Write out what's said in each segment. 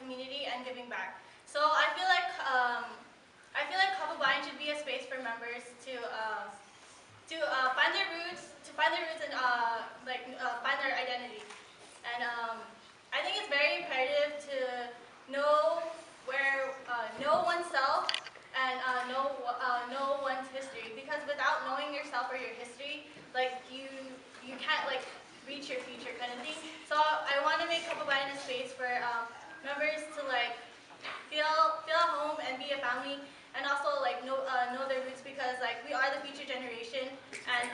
community and giving back. So I feel like Kababayan should be a space for members to find their roots, and find their identity. And I think it's very imperative to know oneself and know one's history, because without knowing yourself or your history, like you can't like reach your future kind of thing. So I want to make Kababayan a space for members to like feel at home and be a family, and also like know their roots, because like we are the future generation, and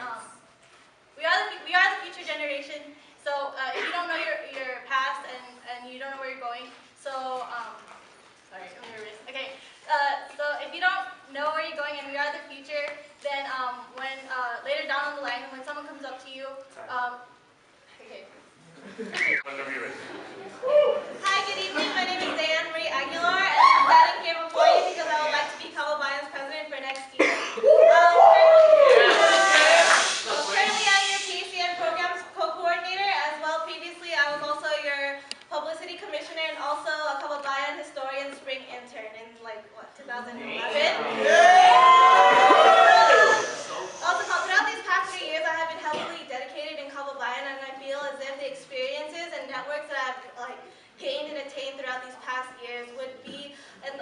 we are the future generation. So if you don't know your past and you don't know where you're going, so sorry, I'm nervous. Okay, so if you don't know where you're going and we are the future, then when later down the line when someone comes up to you, okay. Whenever you're ready. Hi, good evening. My name is Diane Marie Aguilar, and I'm standing here before you because I would like to be Kababayan's president for next year. Currently, I'm your PCN programs co-coordinator as well. Previously, I was also your publicity commissioner and also a Kababayan historian spring intern in 2011. Also, throughout these past 3 years, I have been heavily dedicated in Kababayan, and I feel as if the experiences and networks that I've gained and attained throughout these past years would be it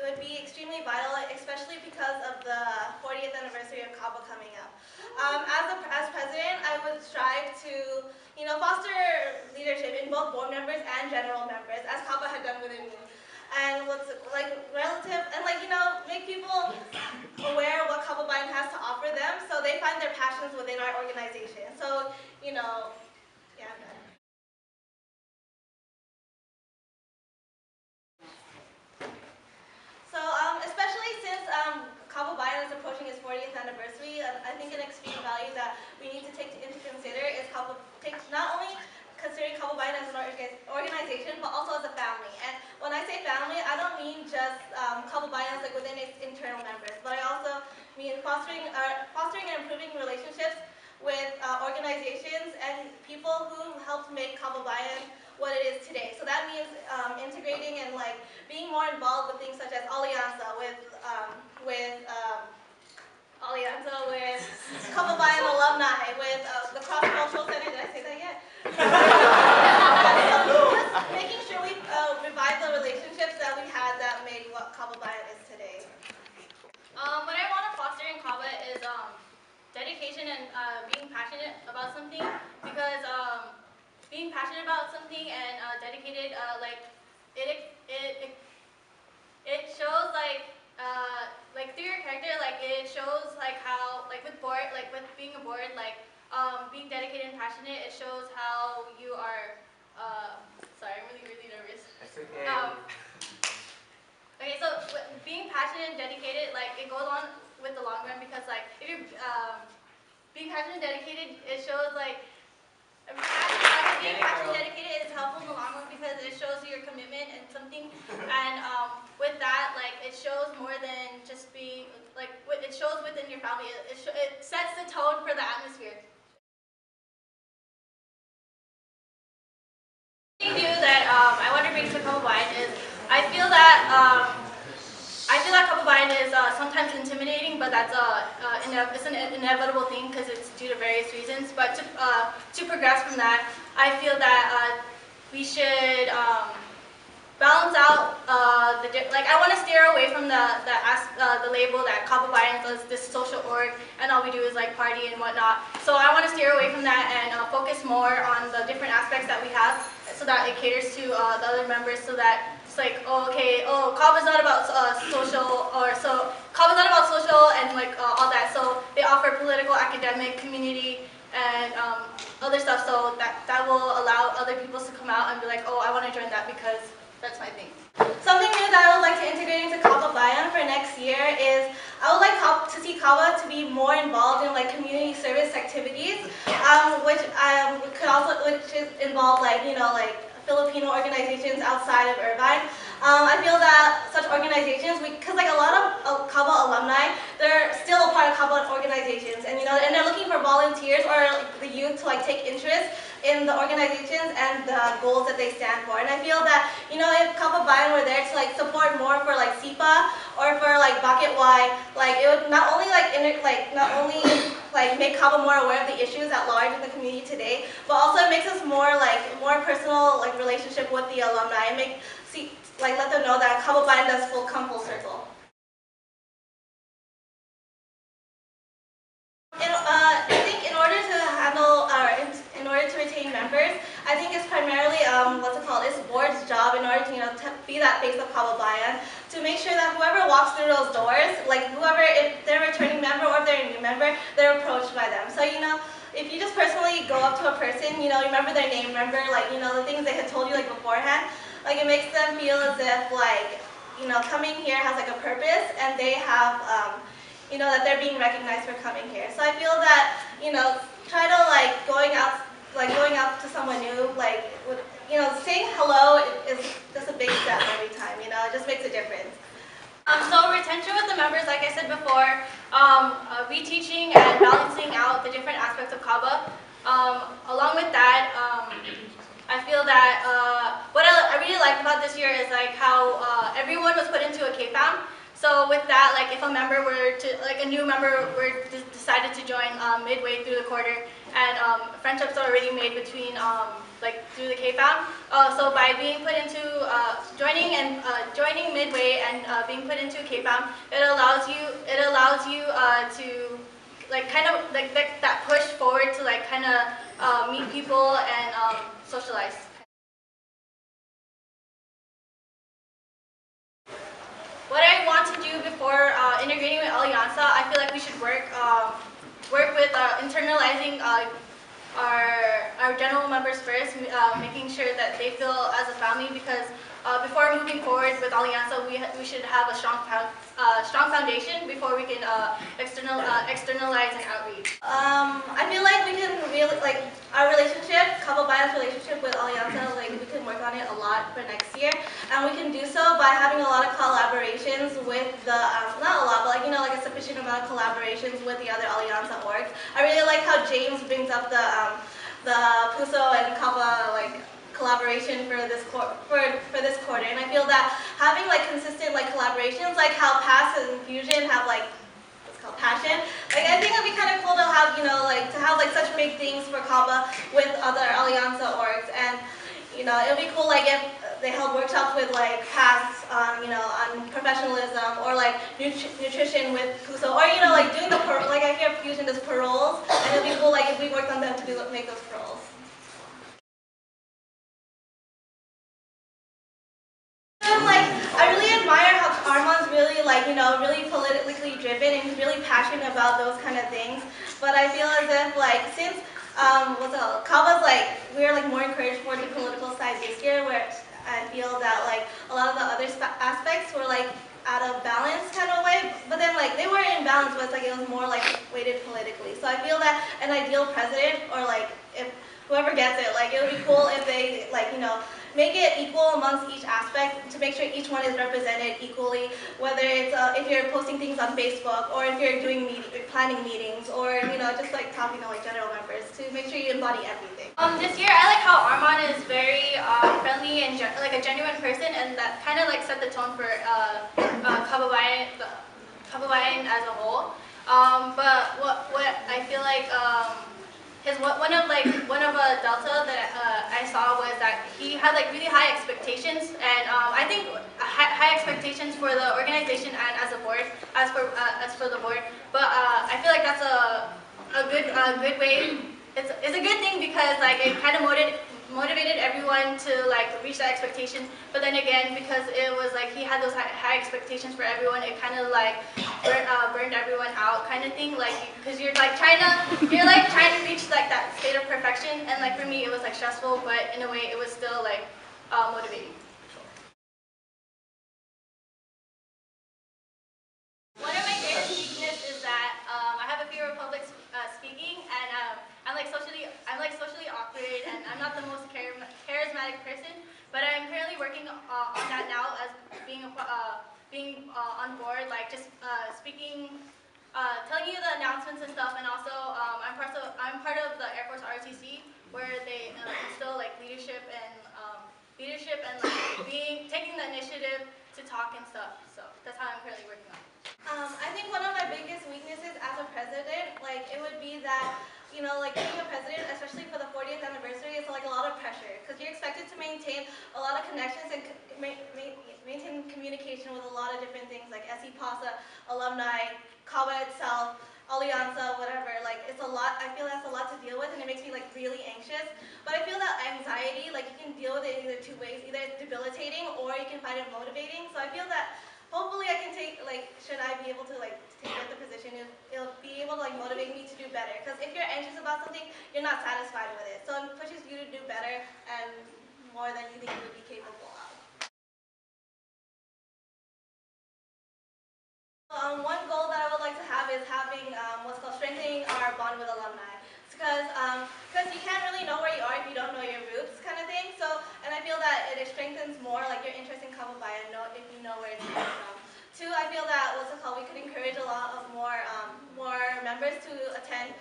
would be extremely vital, especially because of the 40th anniversary of Kaba coming up. As president, I would strive to foster leadership in both board members and general members, as Kaba had done within me. And what's relative and make people aware of what Kababayan has to offer them, so they find their passions within our organization. So yeah, I'm done. So especially since Kababayan is approaching its 40th anniversary, I think an extreme value that we need to take into consider is not only considering Kababayan as an organization, but also as a family. And when I say family, I don't mean just Kababayan within its internal members, but I also mean fostering and improving relationships with organizations and people who helped make Kababayan what it is today. So that means integrating and being more involved with things such as Alianza, with Kababayan alumni, with the cross-cultural center. Did I say that yet? Just making sure we revive the relationships that we had that made what Kababayan is today. What I want to foster in Kaba is dedication and being passionate about something, because being passionate about something and dedicated, it shows through your character, it shows how with being a board, being dedicated and passionate, it shows how you are. Sorry, I'm really nervous. That's okay. Okay, so being passionate and dedicated, it goes on with the long run, because if you're being passionate and dedicated, it shows being passionate and dedicated is helpful in the long run, because it shows your commitment and something, and with that, it shows more than just being it shows within your family. It sets the tone for the atmosphere. That I want to bring to Kababayan is I feel that Kababayan is sometimes intimidating, but that's it's an inevitable thing because it's due to various reasons. But to progress from that, I feel that we should balance out I want to steer away from the label that Kababayan is this social org and all we do is party and whatnot. So I want to steer away from that and focus more on the different aspects that we have, so that it caters to the other members, so that it's Kaba's not about social, Kaba's not about social and all that. So they offer political, academic, community, and other stuff. So that will allow other people to come out and be oh, I want to join that because that's my thing. Something new that I would like to integrate into Kababayan for next year is I would like to see Kaba to be more involved in community service activities, which involve Filipino organizations outside of Irvine. I feel that such organizations, because a lot of Kaba alumni, they're still a part of Kaba organizations, and and they're looking for volunteers or the youth to take interest in the organizations and the goals that they stand for. And I feel that Kababayan were there to like support more for like SIPA or for like Bucket Y, like it would not only make Kaba more aware of the issues at large in the community today, but also it makes us more personal like relationship with the alumni and let them know that Kababayan does come full circle. I think in order to handle, in order to retain members, I think it's primarily, it's board's job in order to, to be that face of Kababayan, to make sure that whoever walks through those doors, if they're a returning member or if they're a new member, they're approached by them. So, if you just personally go up to a person, remember their name, remember, the things they had told you, beforehand, it makes them feel as if, coming here has, a purpose, and they have, that they're being recognized for coming here. So I feel that, try to going out to someone new, saying hello is just a big step every time, it just makes a difference. So retention with the members, like I said before, reteaching and balancing out the different aspects of Kaba. Along with that, I feel that what I really liked about this year is how everyone was put into a KFAM. So with that, if a member were to, a new member decided to join midway through the quarter, and friendships are already made between, through the KFAM. So by being put into, joining midway and being put into KFAM, it allows you to, that push forward to, meet people and socialize. What I want to do before integrating with Alianza, I feel like we should work with internalizing our general members first, making sure that they feel as a family, because before moving forward with Alianza, we should have a strong foundation before we can externalize and outreach. I feel like we can really, our relationship, Kababayan's relationship with Alianza, we can work on it a lot for next year, and we can do so by having a lot of collaborations with the, not a lot, but a sufficient amount of collaborations with the other Alianza orgs. I really like how James brings up the PUSO and Kaba collaboration for this quarter, and I feel that having consistent collaborations, how PAS and Fusion have what's called passion, I think it'd be kind of cool to have to have such big things for Kaba with other Alianza orgs, and it'll be cool if they held workshops with PAS on professionalism, or nutrition with PUSO, or doing the I hear Fusion does paroles, and it'd be cool if we worked on them to make those paroles. I really admire how Armon's really really politically driven, and he's really passionate about those kind of things. But I feel as if since Kaba's we're more encouraged for the political side this year, where I feel that a lot of the other aspects were out of balance kind of way, but then they were in balance, but it was more weighted politically. So I feel that an ideal president, or if whoever gets it, it would be cool if they make it equal amongst each aspect, to make sure each one is represented equally, whether it's if you're posting things on Facebook, or if you're doing planning meetings, or just talking to general members, to make sure you embody everything. This year I like how Armon is very friendly and a genuine person, and that kind of set the tone for Kababayan as a whole. But what I feel one of Delta that I saw was that he had really high expectations, and I think high expectations for the organization and as a board, as for the board. But I feel that's a good way. It's a good thing, because it kind of motivated everyone to reach that expectation. But then again, because it was he had those high expectations for everyone, it kind of burned everyone out, kind of thing. Because you're trying to reach that state of perfection, and for me it was stressful, but in a way it was still motivating. One of my greatest weaknesses is that I have a fear of public speaking, and I'm socially awkward, and I'm not the most charismatic person. But I'm currently working on that now, as being on board, just speaking, telling you the announcements and stuff, and also I'm part of the Air Force ROTC, where they instill leadership and taking the talk and stuff. So that's how I'm currently working on. I think one of my biggest weaknesses as a president, like it would be that, you know, like being a president, especially for the 40th anniversary, is like a lot of pressure because you're expected to maintain a lot of connections and maintain communication with a lot of different things like SE PASA, alumni, CAWA itself, Alianza, whatever. Like it's a lot. I feel that's a lot to deal with, and it makes me like really anxious. But I feel that anxiety, like you can deal with it in either two ways. Either it's debilitating or you can find it motivating. So I feel that hopefully I can take, like, should I be able to, like, take the position, it'll be able to, like, motivate me to do better. Because if you're anxious about something, you're not satisfied with it. So it pushes you to do better and more than you think you would be capable of. One goal that I would like to have is having what's called strengthening our bond with alumni. Because you can't really know where you are if you don't know your roots, kind of thing. So, and I feel that it strengthens more like your interest in Kaba Bayan if you know where it's coming from. Two, I feel that we could encourage a lot of more members to attend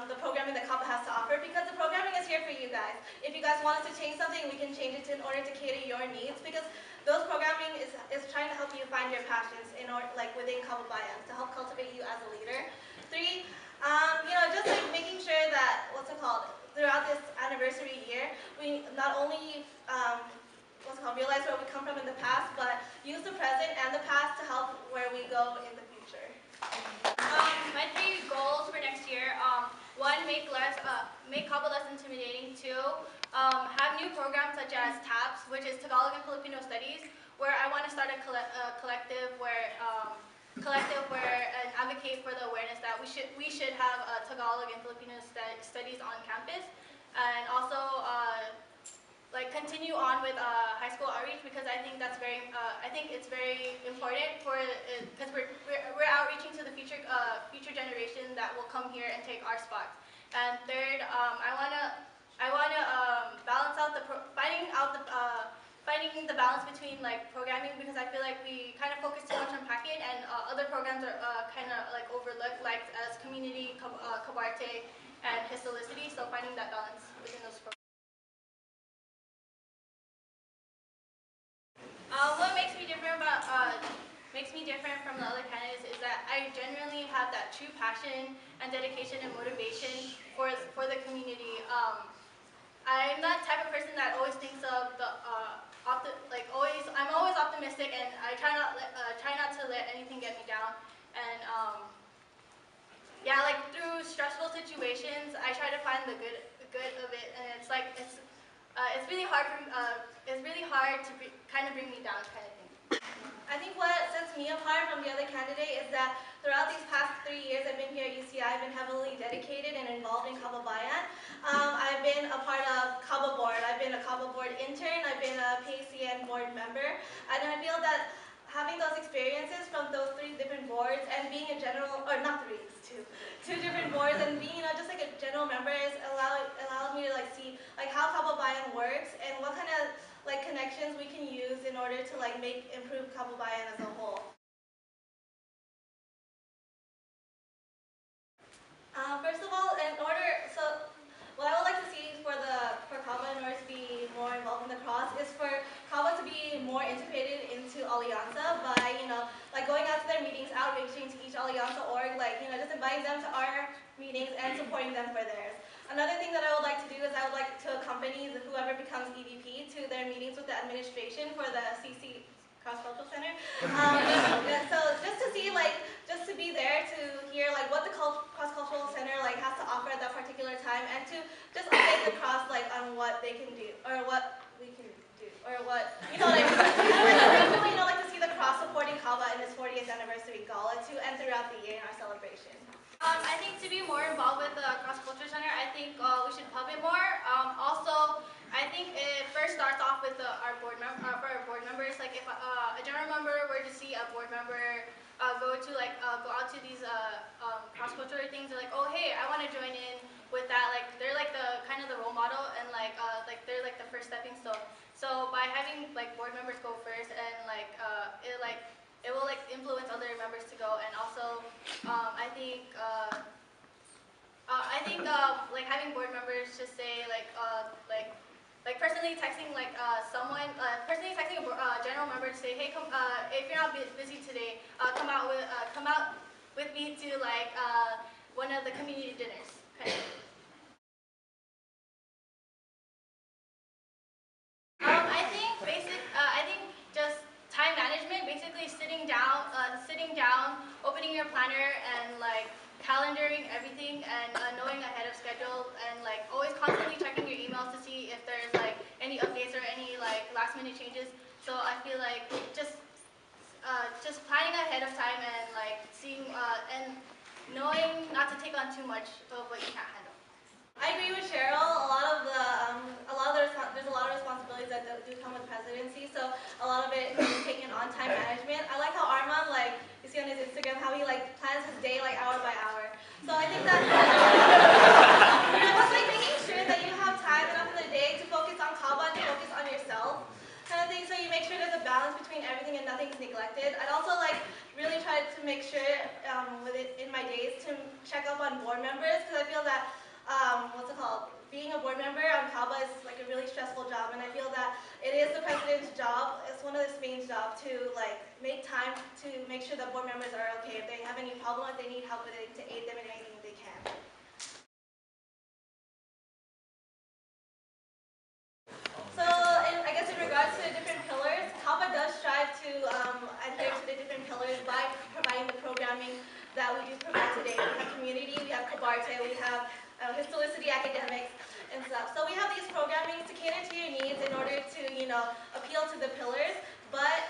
the programming that Kaba has to offer, because the programming is here for you guys. If you guys want us to change something, we can change it in order to cater your needs, because those programming is trying to help you find your passions in order, like within Kaba Bayan, to help cultivate you as a leader. Three, you know, just like making sure that, throughout this anniversary year, we not only, realize where we come from in the past, but use the present and the past to help where we go in the future. My 3 goals for next year, 1, make Kaba less intimidating. 2, have new programs such as TAPS, which is Tagalog and Filipino Studies, where I want to start a collective where and advocate for the awareness that we should have Tagalog and Filipino studies on campus, and also like continue on with high school outreach, because I think that's I think it's very important for because we're outreaching to the future generation that will come here and take our spots. And 3rd, I wanna balance out finding the balance between like programming, because I feel like we kind of focus too much on packet, and other programs are kind of like overlooked, like as community, Kabarte, and historicity. So finding that balance within those programs. What makes me different from the other candidates is that I genuinely have that true passion and dedication and motivation for the community. I'm that type of person that always thinks of the I'm always optimistic, and I try not to let anything get me down. And yeah, like through stressful situations, I try to find the good of it, and it's really hard to kind of bring me down, kind of thing. I think what sets me apart from the other candidate is that throughout these past 3 years I've been here at UCI, I've been heavily dedicated and involved in Kaba Bayan. I've been a part of Kaba Board. I've been a Kaba Board intern. I've been a PACN board member. And I feel that having those experiences from those 3 different boards and being a general, or not 3, it's 2 different boards, and being, you know, just like a general member allows me to like see like how Kaba Bayan works and what kind of like connections we can use in order to like improve Kaba Bayan as a whole. First of all, what I would like to see for Kaba in order to be more involved in the cross is for Kaba to be more integrated into Alianza by, you know, like going out to their meetings, outreaching to each Alianza org, like, you know, just inviting them to our meetings and supporting them for theirs. Another thing that I would like to do is I would like to accompany whoever becomes EVP to their meetings with the administration for the CC Cross-Cultural Center. So just to see, just to be there to hear like what the Cross-Cultural Center like has to offer at that particular time, and to just update the cross like on what they can do or what we can do or what, you know what I mean. And really, you know, like to see the cross supporting Kaba in its 40th anniversary gala too, and throughout the year in our celebration. I think to be more involved with the Cross Culture Center, I think we should pub it more. Also, I think it first starts off with our board members. Like if a general member were to see a board member go out to these cross cultural things, they're like, oh hey, I want to join in with that. Like they're like the kind of the role model, and they're like the first stepping stone. So by having like board members go first, and it will like influence other members to go. And also I think like having board members just say personally texting a general general member to say, hey, come, if you're not busy today, come out with me to like one of the community dinners. Kind of. I think just time management, basically sitting down, opening your planner and like calendaring everything and knowing ahead of schedule and like always constantly checking your emails to see if there's like any updates or any like last minute changes. So I feel like just planning ahead of time and like seeing and knowing not to take on too much of what you can't handle. I agree with Cheryl. There's a lot of responsibilities that do come with presidency. So a lot of it is taking on time management. I like how Armand, like you see on his Instagram, how he like plans his day like hour by hour. So I think that just like making sure that you have time enough in the day to focus on Kaba and to focus on yourself, kind of thing. So you make sure there's a balance between everything and nothing's neglected. I'd also like really try to make sure in my days to check up on board members because I feel that. Being a board member on Kaba is like a really stressful job, and I feel that it is the president's job, it's one of the main jobs to like make time to make sure that board members are okay. If they have any problem, if they need help with it, to aid them in anything they can. So, I guess in regards to the different pillars, Kaba does strive to adhere to the different pillars by providing the programming that we do provide today. We have community, we have Kabarte, we have historicity academics and stuff. So we have these programming to cater to your needs in order to, appeal to the pillars. But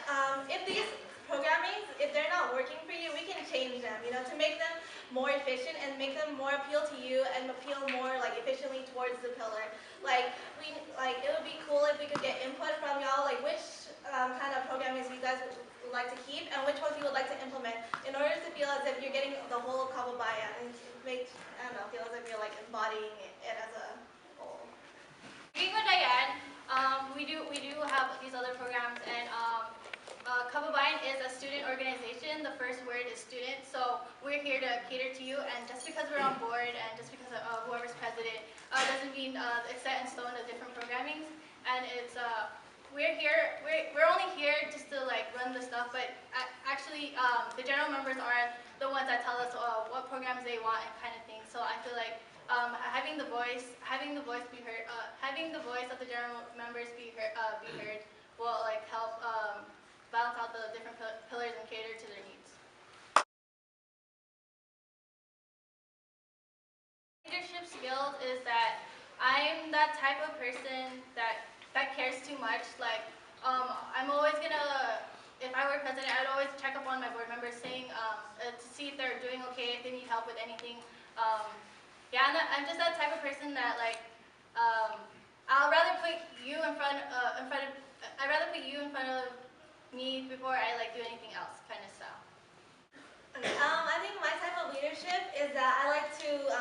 if these programmings, if they're not working for you, we can change them, to make them more efficient and make them more appeal to you and appeal more like efficiently towards the pillar. It would be cool if we could get input from y'all, like which kind of programming you guys would like to keep and which ones you would like to implement in order to feel as if you're getting the whole Kaba Bayan and feel as if you're like embodying it as a whole. Agreeing with Diane, we do have these other programs, and Kaba Bayan is a student organization. The first word is student, so we're here to cater to you. And just because we're on board, and just because of whoever's president, doesn't mean it's set in stone the different programmings. And it's we're only here just to like run the stuff, but actually the general members are the ones that tell us what programs they want and kind of thing. So I feel like having the voice be heard, having the voice of the general members be heard will like help balance out the different pillars and cater to their needs. Leadership skills is that I'm that type of person that cares too much. Like I'm always gonna, if I were president, I'd always check up on my board members, saying to see if they're doing okay, if they need help with anything. Yeah, I'm just that type of person that like I'll rather put you in front of me before I like do anything else, kind of style. Okay, I think my type of leadership is that I like to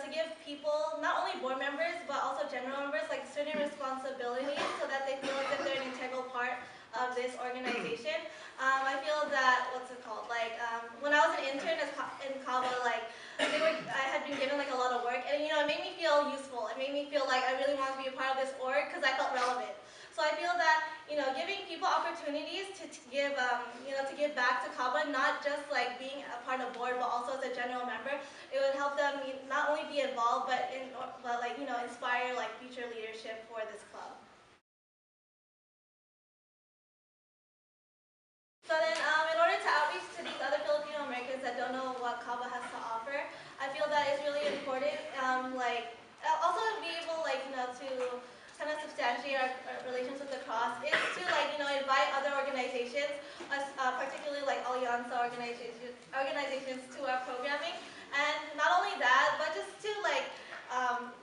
to give people, not only board members but also general members, like certain responsibilities so that they feel like they're an integral part of this organization. I feel that when I was an intern in Kaba, I had been given like a lot of work, and it made me feel useful. It made me feel like I really wanted to be a part of this org because I felt relevant. So I feel that giving people opportunities to give back to Kaba, not just like being a part of board, but also as a general member, it would help them not only be involved, but inspire like future leadership for this club. So then, in order to outreach to these other Filipino Americans that don't know what Kaba has to offer, I feel that it's really important. Also to be able to kind of substantiate our relations with the cross is to invite other organizations, particularly like Alianza organizations to our programming, and not only that, but just to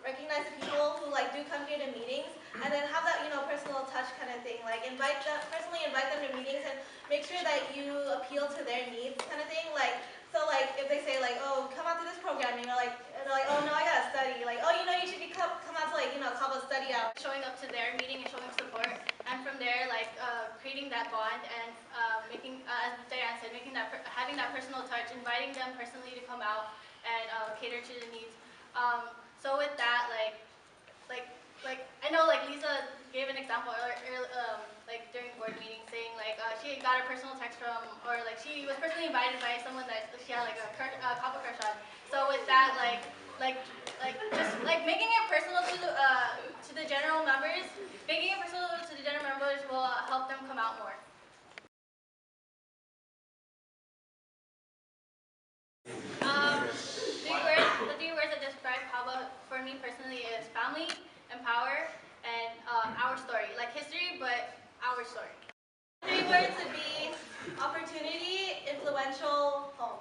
recognize the people who do come here to meetings, and then have that personal touch kind of thing. Personally invite them to meetings and make sure that you appeal to their needs kind of thing. If they say oh, come out to this programming, or they're like, oh no, I gotta study. Oh, you should come out to Kaba study out. Showing up to their meeting and showing support, and from there creating that bond and making, as Diane said, having that personal touch, inviting them personally to come out and cater to the needs. So with that, I know Lisa gave an example during board meetings. she got a personal text from, or like she was personally invited by someone that she had like a couple crush on. So with that, just like making it personal to the general members, making it personal to the general members will help them come out more. The three words that describe Kaba for me personally is family, empower, and our story. Like history, but our story. 3 words would be opportunity, influential, home.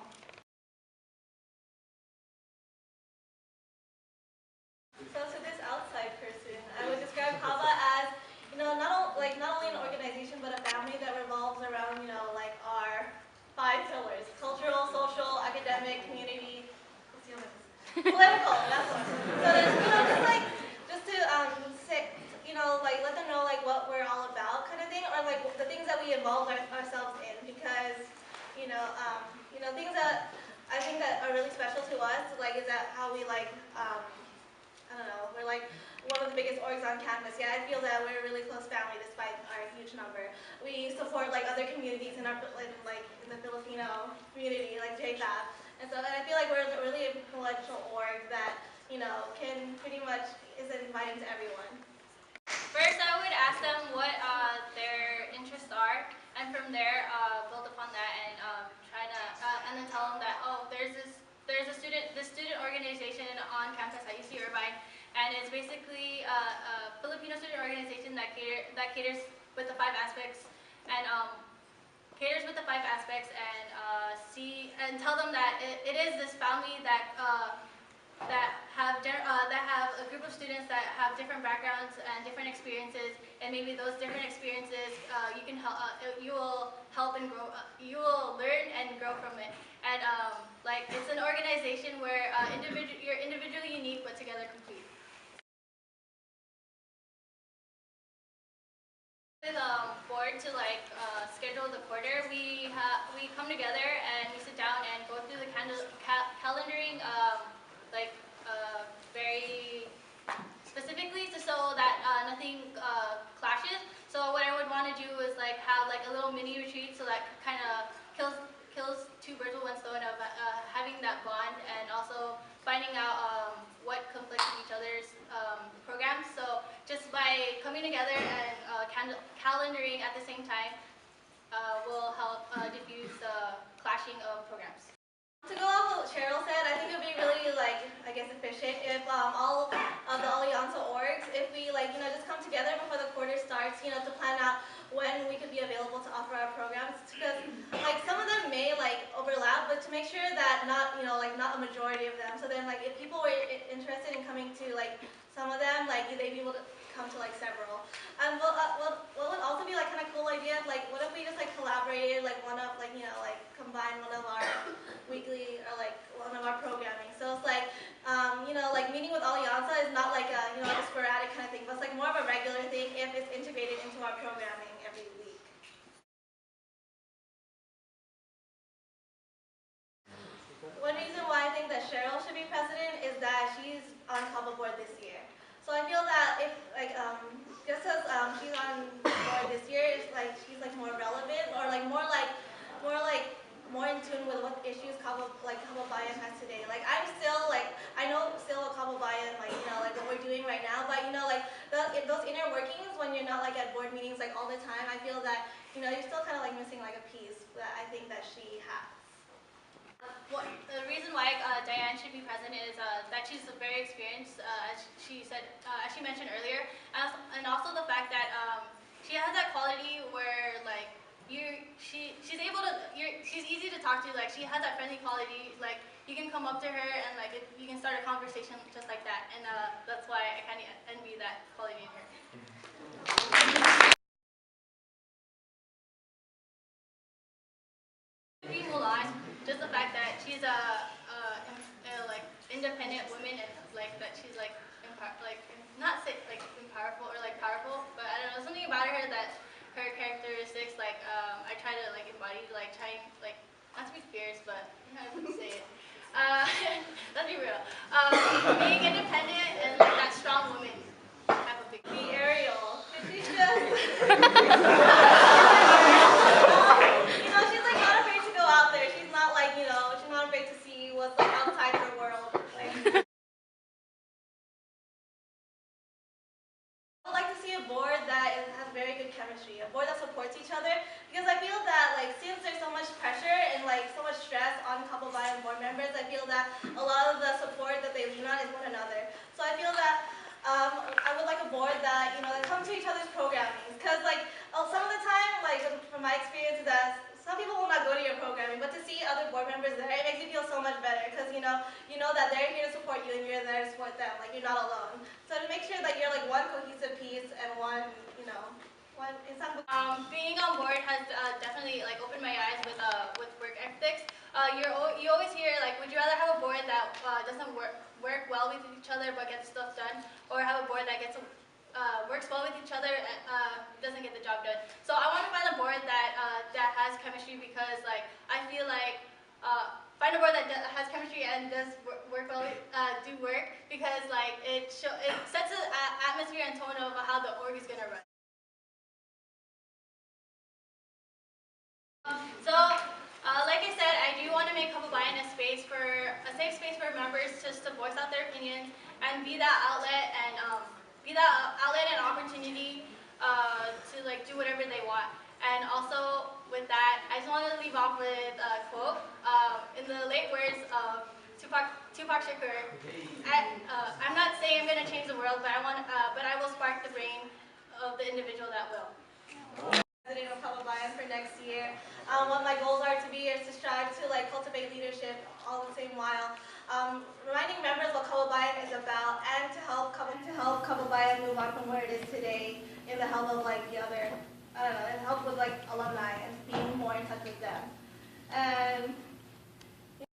So to this outside person, I would describe Kaba as, not only an organization, but a family that revolves around, our 5 pillars: cultural, social, academic, community, what's the other? Political, that's one. So there's, just to say, let them know what we're all about, kind of thing, or the things that we involve ourselves in, because things that I think that are really special to us, is that how we I don't know, we're one of the biggest orgs on campus. Yeah, I feel that we're a really close family despite our huge number. We support other communities in in the Filipino community, like JFAB. And so I feel like we're a really influential org that, can pretty much is inviting to everyone. First, I would ask them what their interests are, and from there build upon that and try to and then tell them that there's a student organization on campus at UC Irvine, and it's basically a Filipino student organization that caters with the 5 aspects and tell them that it is this family that have a group of students that have different backgrounds and different experiences, and maybe those different experiences you will help and grow. You will learn and grow from it. And it's an organization where you're individually unique but together complete. With board to schedule the quarter, we come together and we sit down and go through the calendaring very specifically so that nothing clashes. So what I would want to do is have a little mini retreat, so that kind of kills 2 birds with 1 stone of having that bond and also finding out what conflicts with each other's programs. So just by coming together and calendaring at the same time will help diffuse the clashing of programs. To go off what Cheryl said, I think it would be really, efficient if all of the Alianza orgs, if we, just come together before the quarter starts, to plan out when we could be available to offer our programs. Because, some of them may, overlap, but to make sure that not a majority of them. So then, if people were interested in coming to, some of them, they'd be able to come to, several. And what would also be, kind of cool idea, what if we just, collaborated, combine one of our weekly or one of our programming. So it's meeting with Alianza is not a sporadic kind of thing, but it's more of a regular thing if it's integrated into our programming every week. One reason why I think that Cheryl should be president is that she's on Kaba board this year. So I feel that if just as she's on board this year, it's she's more relevant or more in tune with what issues Kaba Bayan has today. I'm still I know still what Kaba Bayan what we're doing right now, but those inner workings when you're not at board meetings all the time, I feel that you're still kind of missing a piece that I think that she has. The reason why Diane should be present is that she's very experienced, as she said, as she mentioned earlier, and also the fact that she has that quality where she's easy to talk to. She has that friendly quality. You can come up to her and you can start a conversation just like that, and that's why I kind of envy that quality in her. Just the fact that she's a independent woman and that she's not powerful or powerful, but I don't know, something about her that her characteristics I try to embody, trying not to be fierce, but I wouldn't say it. Let's be real. Being independent and that strong woman type of thing. Be Ariel. Could you just much pressure and like so much stress on Kababayan board members. I feel that a lot of the support that they lean on is one another. So I feel that I would like a board that, that come to each other's programming. Because some of the time, from my experience, that some people will not go to your programming, but to see other board members there, it makes you feel so much better. Because you know that they're here to support you and you're there to support them. Like, you're not alone. So to make sure that you're like one cohesive piece and one, Being on board has definitely opened my eyes with work ethics. You always hear would you rather have a board that doesn't work well with each other but gets stuff done, or have a board that works well with each other and doesn't get the job done. So I want to find a board that has chemistry, because I feel find a board that has chemistry and does work well, do work, because it sets an atmosphere and tone of how the org is gonna run. So, like I said, I do want to make Kababayan a safe space for members just to voice out their opinions and be that outlet and opportunity to do whatever they want. And also with that, I just want to leave off with a quote in the late words of Tupac Shakur. I'm not saying I'm going to change the world, but I will spark the brain of the individual that will. President of Kababayan for next year. What my goals are to be is to strive to cultivate leadership all the same while reminding members what Kababayan is about, and to help Kababayan move on from where it is today in the help of the other, in the help